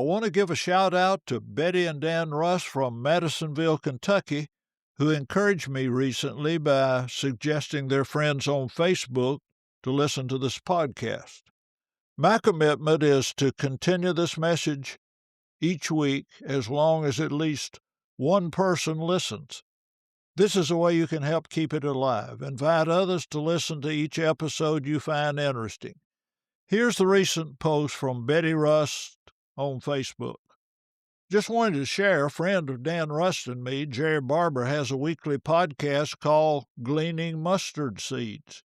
I want to give a shout out to Betty and Dan Russ from Madisonville, Kentucky, who encouraged me recently by suggesting their friends on Facebook to listen to this podcast. My commitment is to continue this message each week as long as at least one person listens. This is a way you can help keep it alive. Invite others to listen to each episode you find interesting. Here's the recent post from Betty Rust on Facebook. Just wanted to share, a friend of Dan Rust and me, Jerrie Barber, has a weekly podcast called Gleaning Mustard Seeds.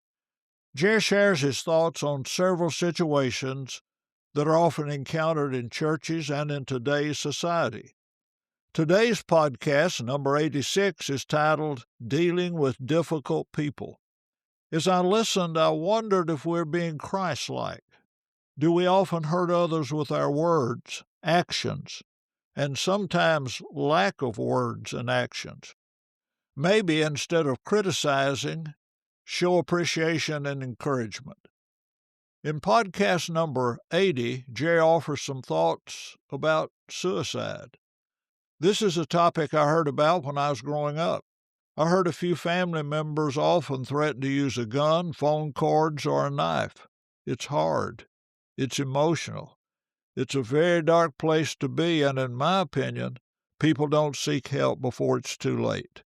Jerry shares his thoughts on several situations that are often encountered in churches and in today's society. Today's podcast, number 86, is titled Dealing with Difficult People. As I listened, I wondered if we're being Christ-like. Do we often hurt others with our words, actions, and sometimes lack of words and actions? Maybe instead of criticizing, show appreciation and encouragement. In podcast number 80, Jerry offers some thoughts about suicide. This is a topic I heard about when I was growing up. I heard a few family members often threaten to use a gun, phone cords, or a knife. It's hard. It's emotional. It's a very dark place to be, and in my opinion, people don't seek help before it's too late.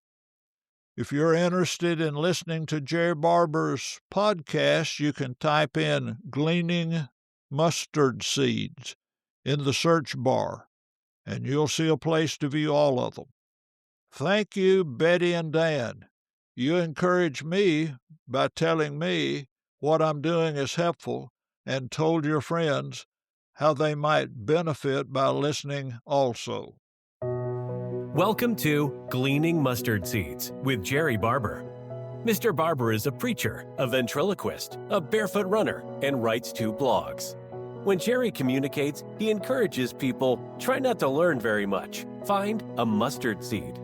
If you're interested in listening to Jerry Barber's podcast, you can type in Gleaning Mustard Seeds in the search bar, and you'll see a place to view all of them. Thank you, Betty and Dan. You encourage me by telling me what I'm doing is helpful and told your friends how they might benefit by listening also. Welcome to Gleaning Mustard Seeds with Jerrie Barber. Mr. Barber is a preacher, a ventriloquist, a barefoot runner, and writes 2 blogs. When Jerrie communicates, he encourages people, try not to learn very much. Find a mustard seed.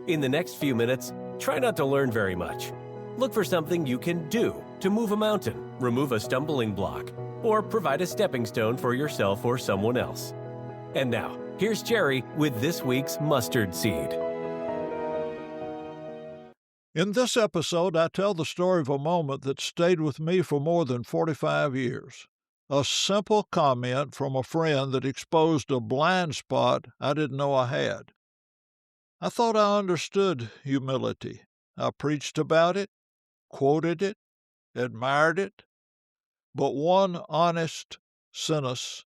In the next few minutes, try not to learn very much. Look for something you can do to move a mountain, remove a stumbling block, or provide a stepping stone for yourself or someone else. And now, here's Jerrie with this week's mustard seed. In this episode, I tell the story of a moment that stayed with me for more than 45 years. A simple comment from a friend that exposed a blind spot I didn't know I had. I thought I understood humility. I preached about it, quoted it, admired it, but one honest sentence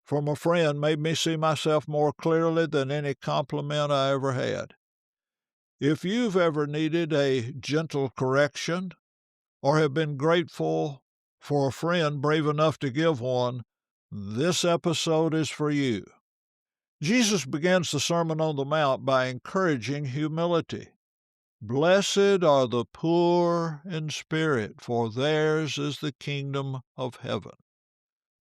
from a friend made me see myself more clearly than any compliment I ever had. If you've ever needed a gentle correction or have been grateful for a friend brave enough to give one, this episode is for you. Jesus begins the Sermon on the Mount by encouraging humility. Blessed are the poor in spirit, for theirs is the kingdom of heaven.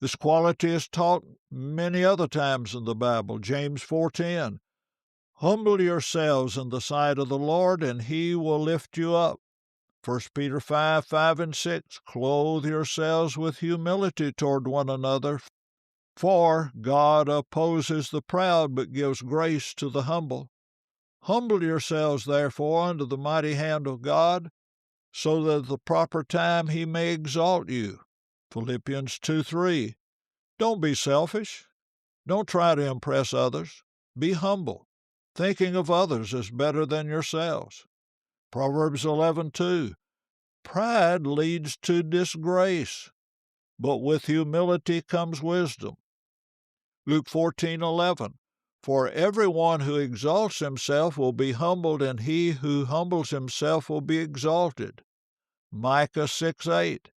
This quality is taught many other times in the Bible. James 4:10, humble yourselves in the sight of the Lord, and he will lift you up. 1 Peter 5:5 and 6, clothe yourselves with humility toward one another, for God opposes the proud, but gives grace to the humble. Humble yourselves, therefore, under the mighty hand of God, so that at the proper time he may exalt you. Philippians 2:3. Don't be selfish. Don't try to impress others. Be humble, thinking of others as better than yourselves. Proverbs 11:2. Pride leads to disgrace, but with humility comes wisdom. Luke 14:11. For everyone who exalts himself will be humbled, and he who humbles himself will be exalted. Micah 6:8.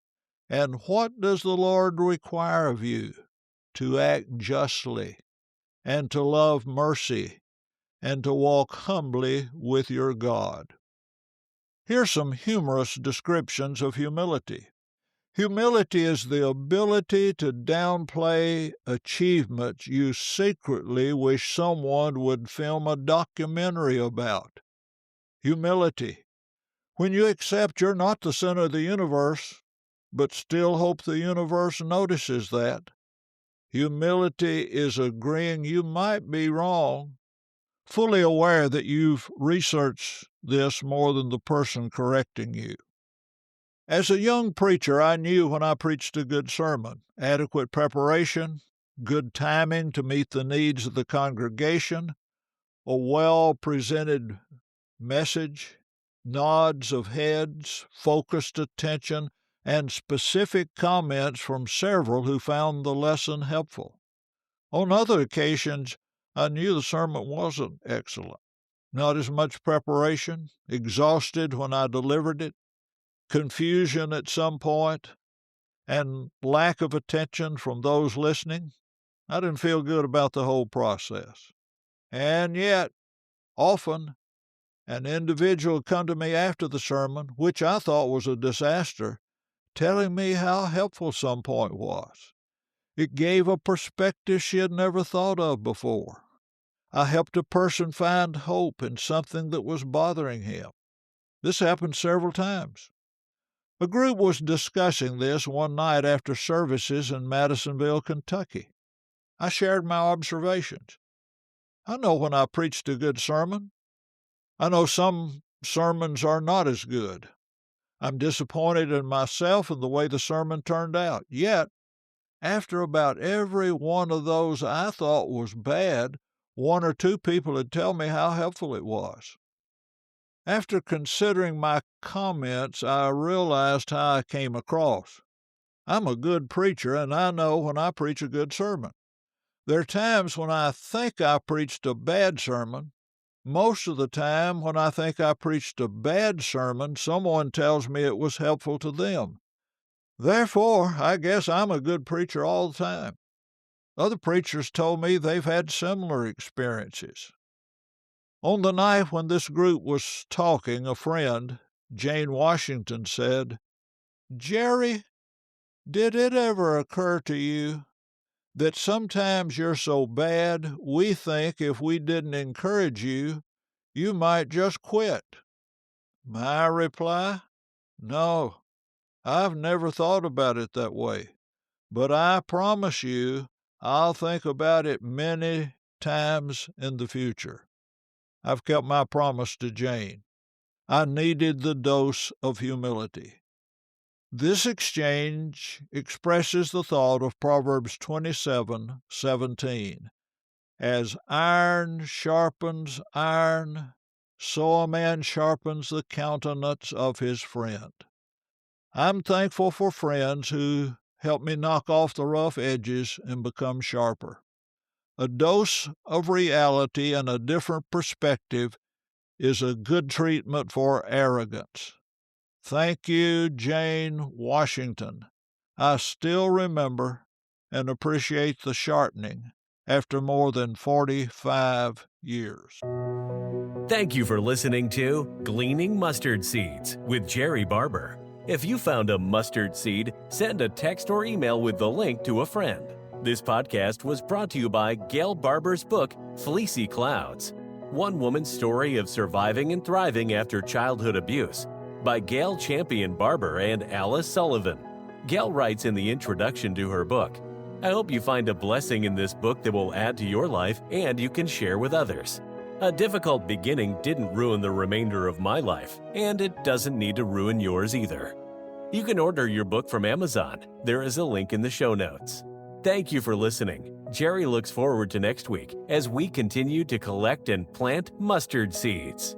And what does the Lord require of you? To act justly, and to love mercy, and to walk humbly with your God. Here's some humorous descriptions of humility. Humility is the ability to downplay achievements you secretly wish someone would film a documentary about. Humility. When you accept you're not the center of the universe, but still hope the universe notices that. Humility is agreeing you might be wrong, fully aware that you've researched this more than the person correcting you. As a young preacher, I knew when I preached a good sermon, adequate preparation, good timing to meet the needs of the congregation, a well-presented message, nods of heads, focused attention, and specific comments from several who found the lesson helpful. On other occasions, I knew the sermon wasn't excellent. Not as much preparation, exhausted when I delivered it, confusion at some point, and lack of attention from those listening. I didn't feel good about the whole process. And yet, often, an individual come to me after the sermon, which I thought was a disaster, telling me how helpful some point was. It gave a perspective she had never thought of before. I helped a person find hope in something that was bothering him. This happened several times. A group was discussing this one night after services in Madisonville, Kentucky. I shared my observations. I know when I preached a good sermon. I know some sermons are not as good. I'm disappointed in myself and the way the sermon turned out. Yet, after about every one of those I thought was bad, one or two people would tell me how helpful it was. After considering my comments, I realized how I came across. I'm a good preacher, and I know when I preach a good sermon. There are times when I think I preached a bad sermon. Most of the time, when I think I preached a bad sermon, someone tells me it was helpful to them. Therefore, I guess I'm a good preacher all the time. Other preachers told me they've had similar experiences. On the night when this group was talking, a friend, Jane Washington, said, "Jerry, did it ever occur to you that sometimes you're so bad we think if we didn't encourage you, you might just quit?" My reply, "No, I've never thought about it that way, but I promise you I'll think about it many times in the future." I've kept my promise to Jane. I needed the dose of humility. This exchange expresses the thought of Proverbs 27:17. As iron sharpens iron, so a man sharpens the countenance of his friend. I'm thankful for friends who help me knock off the rough edges and become sharper. A dose of reality and a different perspective is a good treatment for arrogance. Thank you, Jane Washington. I still remember and appreciate the sharpening after more than 45 years. Thank you for listening to Gleaning Mustard Seeds with Jerrie Barber. If you found a mustard seed, send a text or email with the link to a friend. This podcast was brought to you by Gail Barber's book, Fleecy Clouds, One Woman's Story of Surviving and Thriving After Childhood Abuse, by Gail Champion Barber and Alice Sullivan. Gail writes in the introduction to her book, "I hope you find a blessing in this book that will add to your life and you can share with others. A difficult beginning didn't ruin the remainder of my life, and it doesn't need to ruin yours either." You can order your book from Amazon. There is a link in the show notes. Thank you for listening. Jerrie looks forward to next week as we continue to collect and plant mustard seeds.